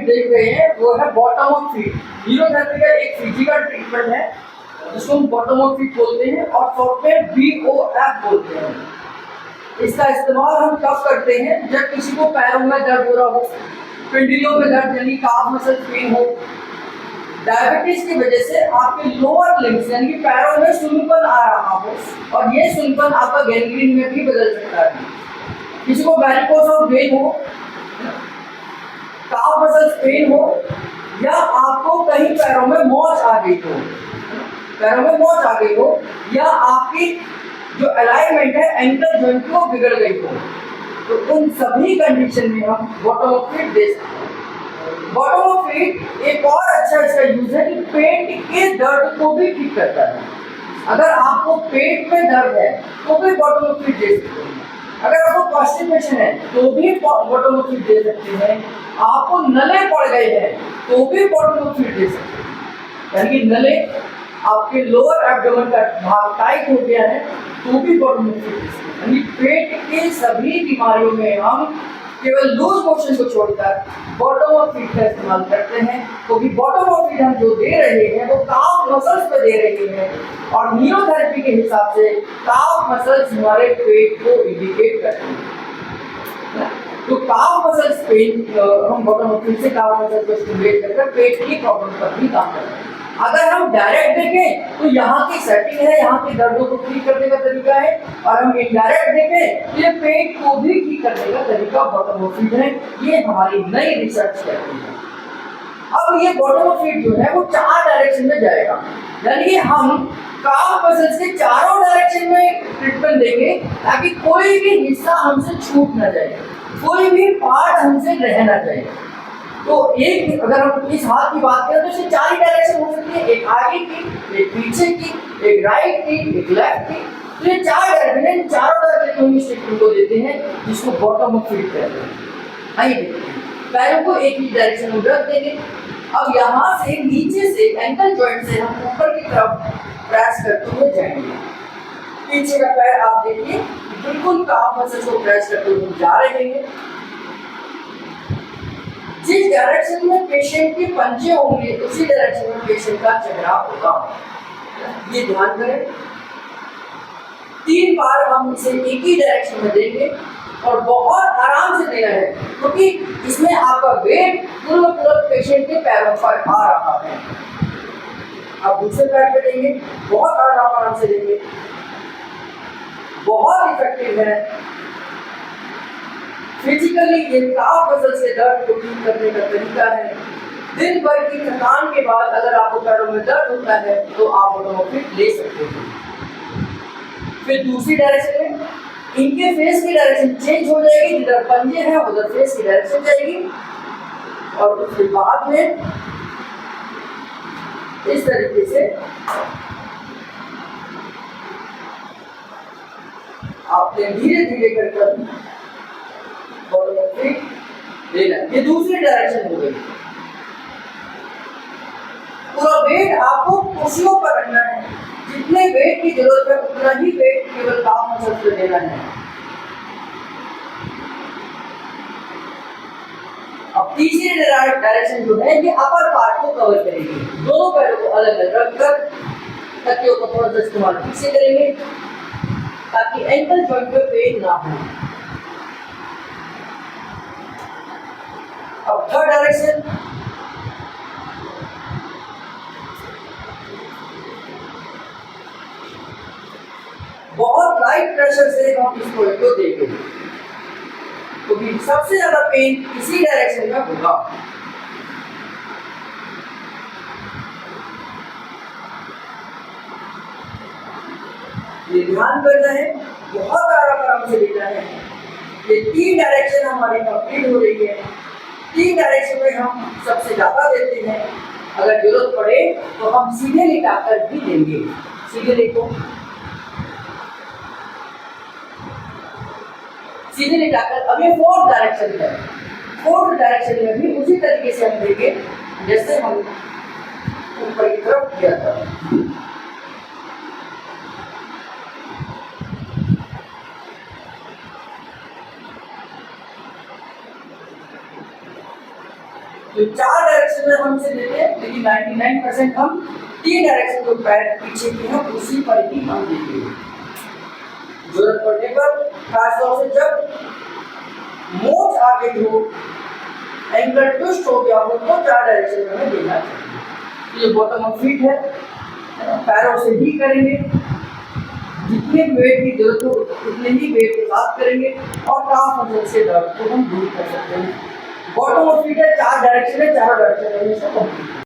Feet देख रहे हैं वो है बॉटम ऑफ फीट। न्यूरोथेरेपी का एक फिजिकल ट्रीटमेंट है जिसको हम बॉटम ऑफ फीट बोलते हैं और शॉर्ट में BOF बोलते हैं। इसका इस्तेमाल हम तब करते हैं जब किसी को पैरों में दर्द हो रहा हो, पिंडलियों में दर्द यानी काफ मसल पेन हो, डायबिटीज की वजह से आपके लोअर लिम्स यानी कि पैरों में सुन्नपन आ रहा हो और ये सुन्नपन आपका गैंग्रीन में भी बदल सकता है। किसी को वैरिकोज ऑफ वेन हो, काफ मसल पेन हो या आपको कहीं पैरों में मोच आ गई हो, पैरों में मोच आ गई हो या आपकी जो अलाइनमेंट है एंकल जॉइंट को बिगड़ गई हो, तो उन सभी कंडीशन में हम बॉटम ऑफ फीट दे सकते हैं। बॉटम ऑफ फीट एक और अच्छा इसका यूज है कि पेट के दर्द को भी ठीक करता है। अगर आपको पेट में दर्द है तो भी बॉटम ऑफ फीट दे सकते हैं। अगर आपको कॉन्स्टिपेशन है तो भी बॉटम ऑफ फीट दे सकते हैं। आपको नले पड़ गए हैं तो भी बॉटम ऑफ फीट दे सकते हैं। यानी कि नले आपके लोअर एब्डोमेन का भाग टाइट हो गया है तो भी बॉटम ऑफ फीट दे सकते हैं। यानी पेट के सभी बीमारियों में हम केवल लूज मोशन को छोड़कर बॉटम ऑफ फीट का इस्तेमाल करते हैं, क्योंकि बॉटम ऑफ फीट हम जो दे रहे हैं वो काफ मसल्स पे दे रहे हैं और न्यूरोथेरेपी के हिसाब से काफ मसल्स हमारे पेट को इंडिकेट करते हैं। तो काफ मसल्स पेन हम बॉटम ऑफ फीट से काफ मसल्स को स्टिमुलेट करके पेट की प्रॉब्लम पर भी काम करते हैं। अगर हम डायरेक्ट देखें तो यहाँ की सेटिंग है, यहाँ के दर्दों को ठीक करने का तरीका है, और हम इनडायरेक्ट देखें तो ये पेट को भी ठीक करने का तरीका बॉटम ऑफ फीट है। ये हमारी नई रिसर्च कहती है। अब ये बॉटम ऑफ फीट जो है वो 4 डायरेक्शन में जाएगा, यानी कि हम काफ मसल्स के चारों डायरेक्शन में ट्रीटमेंट देंगे ताकि कोई भी हिस्सा हमसे छूट ना जाए, कोई भी पार्ट हमसे रह ना जाए। तो एक अगर हम इस हाथ की बात करें तो इससे 4 ही डायरेक्शन हो सकती है, एक आगे की, एक पीछे की, एक राइट की, एक लेफ्ट की। तो ये 4 डायरेक्शन, चारों डायरेक्शन हम इस ट्रीटमेंट को देते हैं जिसको बॉटम ऑफ फीट कहते हैं। आइए देखते हैं। पैरों को एक ही डायरेक्शन में रख देंगे। अब यहाँ से नीचे से एंकल जॉइंट से हम ऊपर की तरफ प्रेस करते हुए जाएंगे। पीछे का पैर आप देखिए बिल्कुल काफ मसल्स को प्रेस करते हुए जा रहे हैं। जिस डायरेक्शन में पेशेंट के पंजे होंगे उसी डायरेक्शन में पेशेंट का चेहरा होगा। ये ध्यान करें। 3 बार हम इसे एक ही डायरेक्शन में देंगे और बहुत आराम से देना है, क्योंकि इसमें आपका वेट पूरा पेशेंट के पैरों पर आ रहा है। आप दूसरे पैर पे देंगे, बहुत आराम से देंगे, बहुत इफेक्टिव है। फिजिकली ये काफ मसल्स के दर्द को ठीक करने का तरीका है। दिन भर की थकान के बाद अगर आपको पैरों में दर्द होता है तो आप बॉटम ऑफ फीट ले सकते हैं। फिर दूसरी डायरेक्शन में इनके फेस की डायरेक्शन चेंज हो जाएगी, जिधर पंजे हैं उधर फेस की डायरेक्शन जाएगी, और उसके बाद में इस तरीके से आपने धीरे धीरे कर बॉटम ऑफ फीट लेना। ये दूसरी डायरेक्शन हो गई। पूरा वेट आपको कुर्सियों पर रखना है, जितने वेट की जरूरत है उतना ही वेट केवल काफ मसल्स पे देना है। अब तीसरी डायरेक्शन जो है ये अपर पार्ट को कवर करेगी। दोनों पैरों को अलग अलग रखकर तकियों को थोड़ा सा इस्तेमाल पीछे करेंगे ताकि एंकल जॉइंट पे पेन ना हो। अब थर्ड डायरेक्शन, बहुत लाइट प्रेशर से हम इस पॉइंट को देंगे, क्योंकि सबसे ज्यादा पेन इसी डायरेक्शन में होगा। ये ध्यान करना है, बहुत आराम से लेना है। ये 3 डायरेक्शन हमारी कंप्लीट हो रही है। 3 डायरेक्शन में हम सबसे ज्यादा देते हैं। अगर जरूरत पड़े तो हम सीधे लिटाकर भी देंगे। सीधे देखो, सीधे लिटाकर। अब ये 4th डायरेक्शन है। 4th डायरेक्शन में भी उसी तरीके से हम देंगे जैसे हम ऊपर की तरफ किया था। तो 4 डायरेक्शन में हम इसे देते हैं, लेकिन 99% हम 3 डायरेक्शन जो पैर पीछे की है उसी पर ही हम देते हैं। जरूरत पड़ने पर खासतौर से जब मोच आ गई हो, एंकल ट्विस्ट हो गया हो, तो 4 डायरेक्शन में हमें देना चाहिए। ये बॉटम ऑफ फीट है, पैरों से ही करेंगे, जितने वेट की जरूरत हो उतने ही वेट के साथ करेंगे और काफ मसल से दर्द को हम दूर कर सकते हैं। बॉटम ऑफ फीट है, 4 डायरेक्शन है, चारों डायरेक्शन में से कंप्लीट